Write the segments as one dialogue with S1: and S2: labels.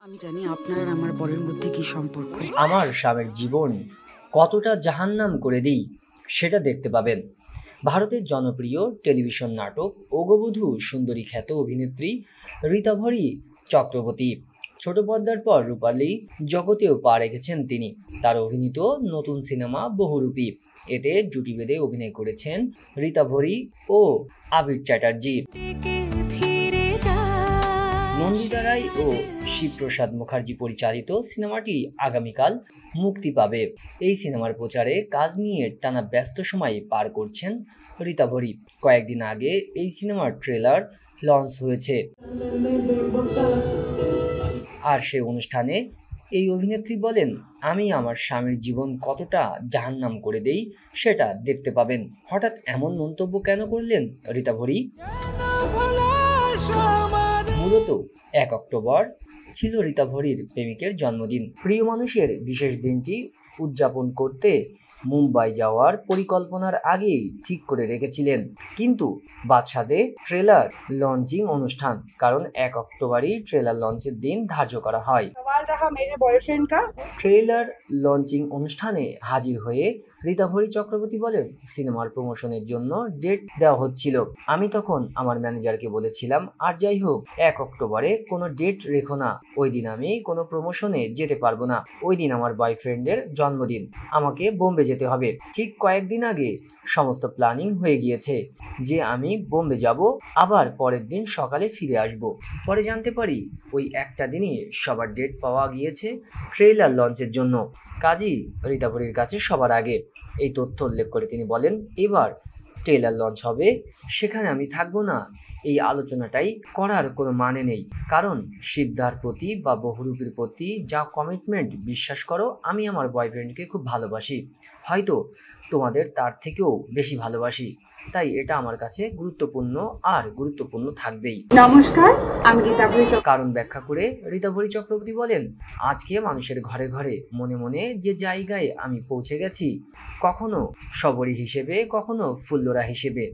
S1: আমি জানি আপনার আর আমার পরের মধ্যে কি সম্পর্ক।
S2: আমার স্বামীর জীবন কতটা জাহান্নাম করে দিই সেটা দেখতে পাবেন। ভারতের জনপ্রিয় টেলিভিশন নাটক ওগবধূ সুন্দরী খ্যাত অভিনেত্রী ঋতাভরী চক্রবর্তী ছোট পর্দার পর রূপালী জগতেও পা রেখেছেন তিনি। তার অভিনীত নতুন সিনেমা বহুরূপী, এতে জুটি বেঁধে অভিনয় করেছেন ঋতাভরী ও আবির চ্যাটার্জি। নন্দিতা রায় ও শিবপ্রসাদ মুখার্জি পরিচালিত সিনেমাটি আগামীকাল মুক্তি পাবে। এই সিনেমার প্রচারে কাজ নিয়ে টানা ব্যস্ত সময় পার করছেন ঋতাভরী। কয়েকদিন আগে এই সিনেমার ট্রেলার লঞ্চ হয়েছে, আর সে অনুষ্ঠানে এই অভিনেত্রী বলেন, আমি আমার স্বামীর জীবন কতটা জাহান্নাম করে দেই সেটা দেখতে পাবেন। হঠাৎ এমন মন্তব্য কেন করলেন ঋতাভরী? মূলত 1 অক্টোবর ছিল ঋতাভরীর প্রেমিকের জন্মদিন। প্রিয় মানুষের বিশেষ দিনটি উদযাপন করতে মুম্বাই যাওয়ার পরিকল্পনার আগেই ঠিক করে রেখেছিলেন, কিন্তু বাদশাদে ট্রেলার লঞ্চিং অনুষ্ঠান, কারণ 1 অক্টোবরই ট্রেলার লঞ্চের দিন ধার্য করা হয়। ট্রেলার লঞ্চিং অনুষ্ঠানে হাজির হয়ে ঋতাভরী চক্রবর্তী বলেন, সিনেমার প্রমোশনের জন্য ডেট দেওয়া হচ্ছিল। আমি তখন আমার ম্যানেজারকে বলেছিলাম, আর যাই হোক 1 অক্টোবরে কোনো ডেট রেখো না, ওই দিন আমি কোনো প্রমোশনে যেতে পারবো না। ওই দিন আমার বয়ফ্রেন্ডের জন্মদিন, আমাকে বোম্বে যেতে হবে। ঠিক কয়েকদিন আগে সমস্ত প্ল্যানিং হয়ে গিয়েছে যে আমি বোম্বে যাব, আবার পরের দিন সকালে ফিরে আসব। পরে জানতে পারি ওই একটা দিনই সবার ডেট পাওয়া গিয়েছে ট্রেলার লঞ্চের জন্য। কাজী ঋতাভরীর কাছে সবার আগে এই তথ্য উল্লেখ করে তিনি বলেন, এবার ট্রেলার লঞ্চ হবে, সেখানে আমি থাকবো না। এই আলোচনাটাই করার কোনো মানে নেই, কারণ শিবদার প্রতি বা বহুরূপীর প্রতি যা কমিটমেন্ট, বিশ্বাস করো আমি আমার বয়ফ্রেন্ডকে খুব ভালোবাসি, হয়তো তোমাদের তার থেকেও বেশি ভালোবাসি, তাই এটা আমার কাছে গুরুত্বপূর্ণ আর গুরুত্বপূর্ণ থাকবেই।
S3: নমস্কার, আমি ঋতাভরী।
S2: কারণ ব্যাখ্যা করে ঋতাভরী চক্রবর্তী বলেন, আজকে মানুষের ঘরে ঘরে মনে মনে যে জায়গায় আমি পৌঁছে গেছি, কখনো শবরী হিসেবে, কখনো ফুল্লরা হিসেবে,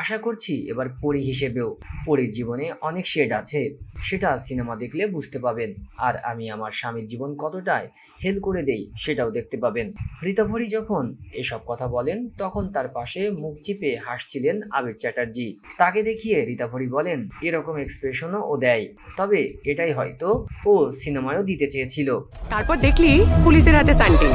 S2: আশা করছি এবার পরী হিসেবেও। পরীর জীবনে অনেক শেড আছে, সেটা সিনেমা দেখলে বুঝতে পাবেন। আর আমি আমার স্বামীর জীবন কতটায় হেল করে দেই সেটাও দেখতে পাবেন। ঋতাভরী যখন এসব কথা বলেন তখন তার পাশে মুখ চিপে হাসছিলেন আবির চ্যাটার্জি। তাকে দেখিয়ে ঋতাভরী বলেন, এরকম এক্সপ্রেশনও ও দেয়, তবে এটাই হয়তো ও সিনেমায়ও দিতে চেয়েছিল।
S4: তারপর দেখলি পুলিশের হাতে সান্টিং।